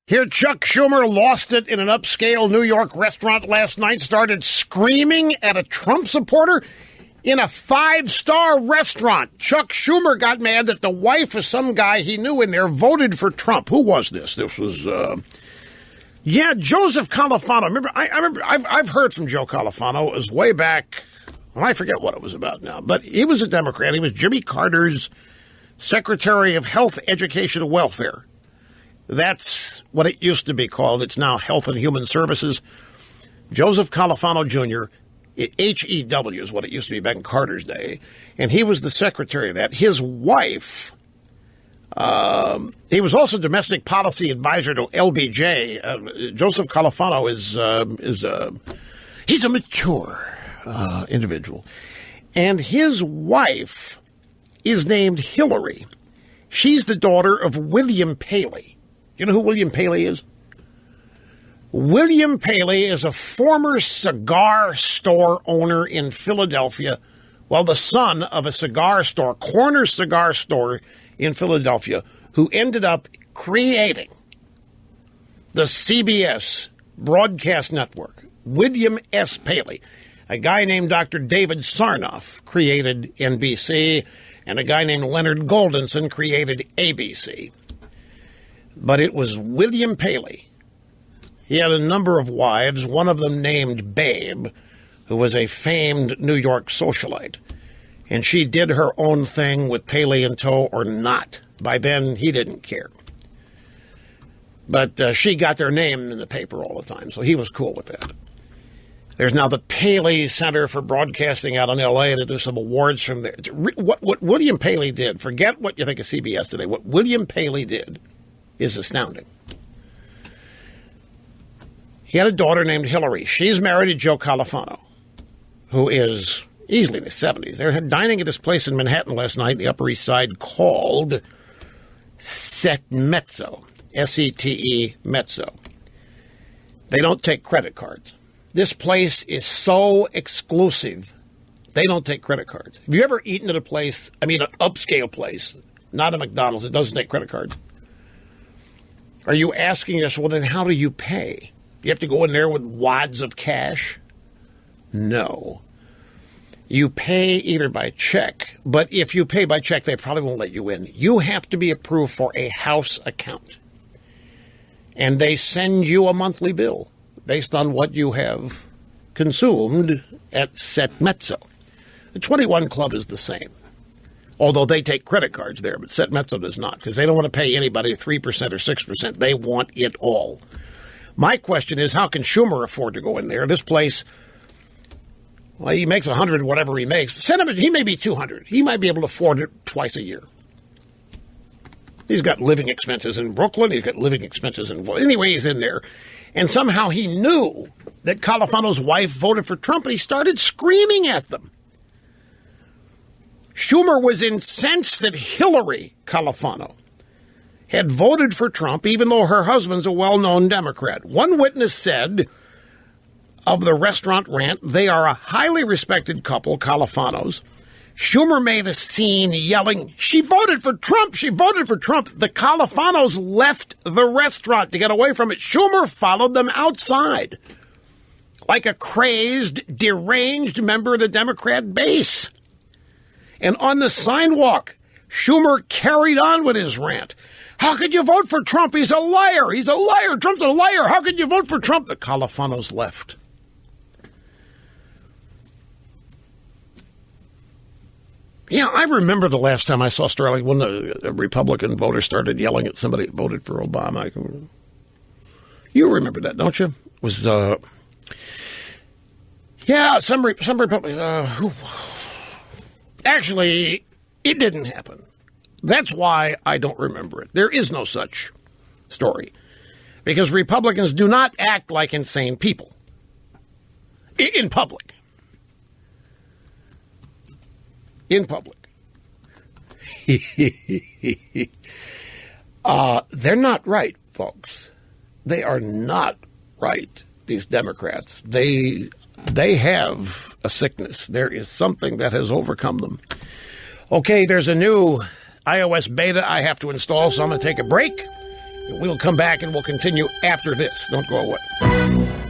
Here, Chuck Schumer lost it in an upscale New York restaurant last night, started screaming at a Trump supporter in a 5-star restaurant. Chuck Schumer got mad that the wife of some guy he knew in there voted for Trump. Who was this? This was, Joseph Califano. I've heard from Joe Califano. It was way back, well, I forget what it was about now, but he was a Democrat. He was Jimmy Carter's Secretary of Health, Education, and Welfare. That's what it used to be called. It's now Health and Human Services. Joseph Califano Jr., HEW is what it used to be back in Carter's day. And he was the secretary of that. His wife, he was also domestic policy advisor to LBJ. Joseph Califano he's a mature individual. And his wife is named Hillary. She's the daughter of William Paley. You know who William Paley is? William Paley is a former cigar store owner in Philadelphia. Well, the son of a cigar store, corner cigar store in Philadelphia, who ended up creating the CBS broadcast network. William S. Paley. A guy named Dr. David Sarnoff created NBC, and a guy named Leonard Goldenson created ABC. But it was William Paley. He had a number of wives, one of them named Babe, who was a famed New York socialite. And she did her own thing with Paley in tow or not. By then, he didn't care. But she got their name in the paper all the time, so he was cool with that. There's now the Paley Center for Broadcasting out in L.A. to do some awards from there. What William Paley did, forget what you think of CBS today, what William Paley did is astounding. He had a daughter named Hillary. She's married to Joe Califano, who is easily in his 70s. They were dining at this place in Manhattan last night, the Upper East Side, called Set Mezzo, S-E-T-E Mezzo. They don't take credit cards. This place is so exclusive, they don't take credit cards. Have you ever eaten at a place, an upscale place, not a McDonald's, it doesn't take credit cards? Are you asking us, well, then how do you pay? You have to go in there with wads of cash? No. You pay either by check, but if you pay by check, they probably won't let you in. You have to be approved for a house account. And they send you a monthly bill based on what you have consumed at Set Mezzo. The 21 Club is the same, although they take credit cards there, but Set Mezzo does not, because they don't want to pay anybody 3% or 6%. They want it all. My question is, how can Schumer afford to go in there? This place, well, he makes 100 whatever he makes. Send him, he may be 200. He might be able to afford it twice a year. He's got living expenses in Brooklyn. He's got living expenses in... Anyway, he's in there. And somehow he knew that Califano's wife voted for Trump, and he started screaming at them. Schumer was incensed that Hillary Califano had voted for Trump, even though her husband's a well-known Democrat. One witness said of the restaurant rant, they are a highly respected couple, Califanos. Schumer made a scene yelling, "She voted for Trump! She voted for Trump!" The Califanos left the restaurant to get away from it. Schumer followed them outside like a crazed, deranged member of the Democrat base. And on the sidewalk, Schumer carried on with his rant. How could you vote for Trump? He's a liar. He's a liar. Trump's a liar. How could you vote for Trump? The Califanos left. Yeah, I remember the last time I saw Sterling when a Republican voter started yelling at somebody that voted for Obama. You remember that, don't you? It was, some Republican. Actually, it didn't happen. That's why I don't remember it. There is no such story. Because Republicans do not act like insane people. In public. In public. They're not right, folks. They are not right, these Democrats. They have a sickness. There is something that has overcome them. Okay, there's a new iOS beta I have to install, so I'm going to take a break. We'll come back and we'll continue after this. Don't go away.